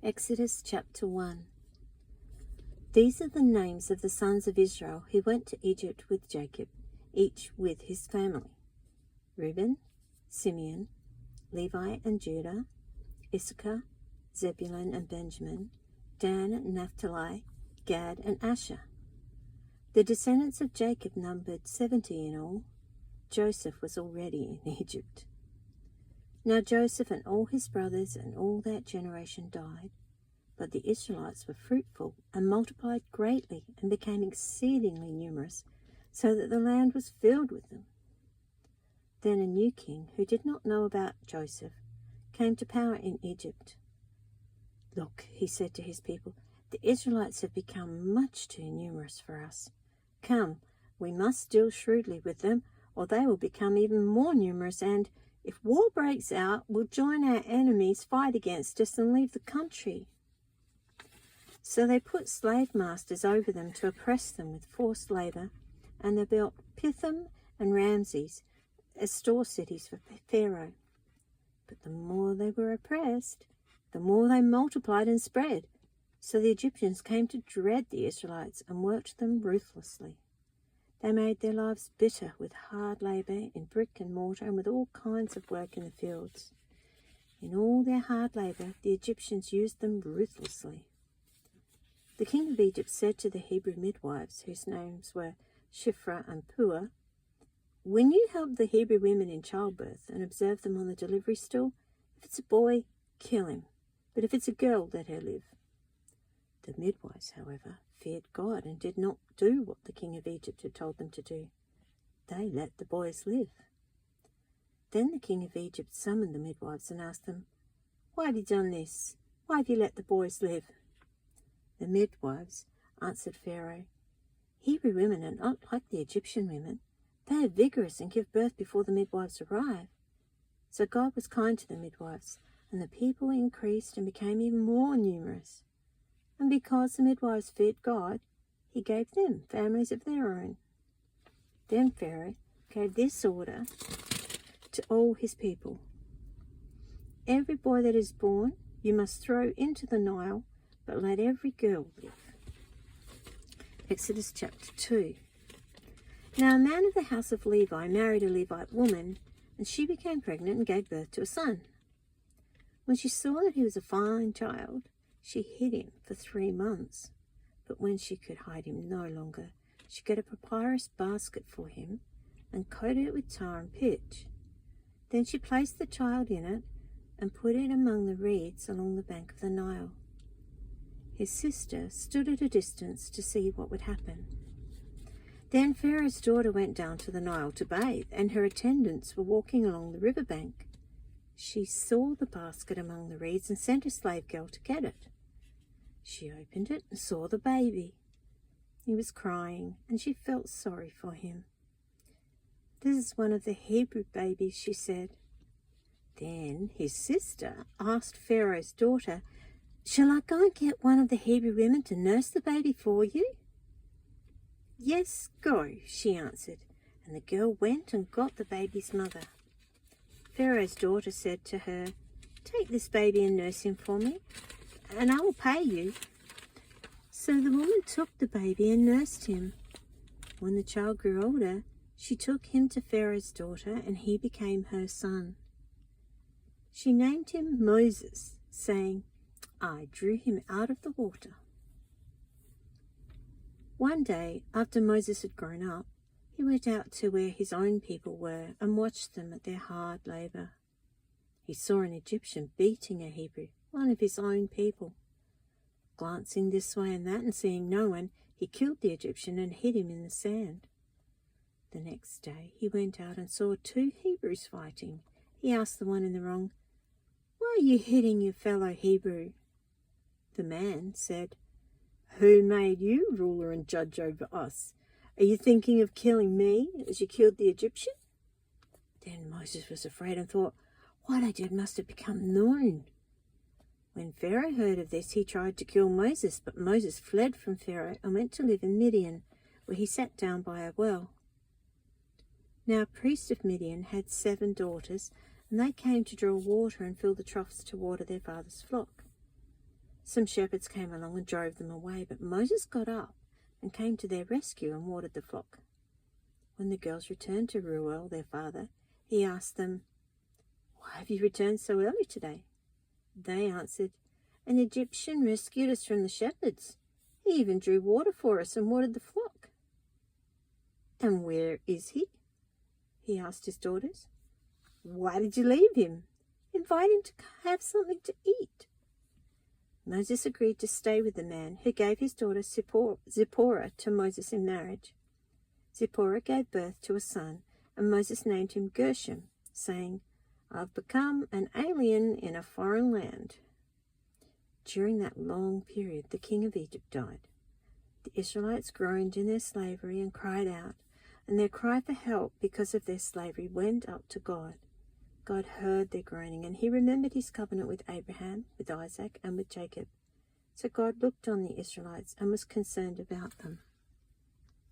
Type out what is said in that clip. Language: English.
Exodus chapter 1. These are the names of the sons of Israel who went to Egypt with Jacob, each with his family: Reuben, Simeon, Levi and Judah, Issachar, Zebulun and Benjamin, Dan, Naphtali, Gad and Asher. The descendants of Jacob numbered 70 in all. Joseph was already in Egypt. Now Joseph and all his brothers and all that generation died, but the Israelites were fruitful and multiplied greatly and became exceedingly numerous, so that the land was filled with them. Then a new king, who did not know about Joseph, came to power in Egypt. "Look," he said to his people, "the Israelites have become much too numerous for us. Come, we must deal shrewdly with them, or they will become even more numerous, and if war breaks out, will join our enemies, fight against us, and leave the country." So they put slave masters over them to oppress them with forced labor, and they built Pithom and Ramses as store cities for Pharaoh. But the more they were oppressed, the more they multiplied and spread. So the Egyptians came to dread the Israelites and worked them ruthlessly. They made their lives bitter with hard labor in brick and mortar and with all kinds of work in the fields. In all their hard labor, the Egyptians used them ruthlessly. The king of Egypt said to the Hebrew midwives, whose names were Shiphrah and Puah, "When you help the Hebrew women in childbirth and observe them on the delivery stool, if it's a boy, kill him, but if it's a girl, let her live." The midwives, however, feared God and did not do what the king of Egypt had told them to do. They let the boys live. Then the king of Egypt summoned the midwives and asked them, "Why have you done this? Why have you let the boys live?" The midwives answered Pharaoh, "Hebrew women are not like the Egyptian women. They are vigorous and give birth before the midwives arrive." So God was kind to the midwives, and the people increased and became even more numerous. And because the midwives feared God, he gave them families of their own. Then Pharaoh gave this order to all his people: "Every boy that is born you must throw into the Nile, but let every girl live." Exodus chapter 2. Now a man of the house of Levi married a Levite woman, and she became pregnant and gave birth to a son. When she saw that he was a fine child, she hid him for 3 months. But when she could hide him no longer, she got a papyrus basket for him and coated it with tar and pitch. Then she placed the child in it and put it among the reeds along the bank of the Nile. His sister stood at a distance to see what would happen. Then Pharaoh's daughter went down to the Nile to bathe, and her attendants were walking along the river bank. She saw the basket among the reeds and sent a slave girl to get it. She opened it and saw the baby. He was crying, and she felt sorry for him. "This is one of the Hebrew babies," she said. Then his sister asked Pharaoh's daughter, "Shall I go and get one of the Hebrew women to nurse the baby for you?" "Yes, go," she answered, and the girl went and got the baby's mother. Pharaoh's daughter said to her, "Take this baby and nurse him for me, and I will pay you." So the woman took the baby and nursed him. When the child grew older, she took him to Pharaoh's daughter, and he became her son. She named him Moses, saying, "I drew him out of the water." One day, after Moses had grown up, he went out to where his own people were and watched them at their hard labor. He saw an Egyptian beating a Hebrew, one of his own people. Glancing this way and that and seeing no one, he killed the Egyptian and hid him in the sand. The next day he went out and saw 2 Hebrews fighting. He asked the one in the wrong, "Why are you hitting your fellow Hebrew?" The man said, "Who made you ruler and judge over us? Are you thinking of killing me as you killed the Egyptian?" Then Moses was afraid and thought, "What I did must have become known." When Pharaoh heard of this, he tried to kill Moses, but Moses fled from Pharaoh and went to live in Midian, where he sat down by a well. Now a priest of Midian had 7 daughters, and they came to draw water and fill the troughs to water their father's flock. Some shepherds came along and drove them away, but Moses got up and came to their rescue and watered the flock. When the girls returned to Reuel, their father, he asked them, "Why have you returned so early today?" They answered, "An Egyptian rescued us from the shepherds. He even drew water for us and watered the flock." "And where is he?" he asked his daughters. "Why did you leave him? Invite him to have something to eat." Moses agreed to stay with the man, who gave his daughter Zipporah to Moses in marriage. Zipporah gave birth to a son, and Moses named him Gershom, saying, "I've become an alien in a foreign land." During that long period, the king of Egypt died. The Israelites groaned in their slavery and cried out, and their cry for help because of their slavery went up to God. God heard their groaning, and he remembered his covenant with Abraham, with Isaac, and with Jacob. So God looked on the Israelites and was concerned about them.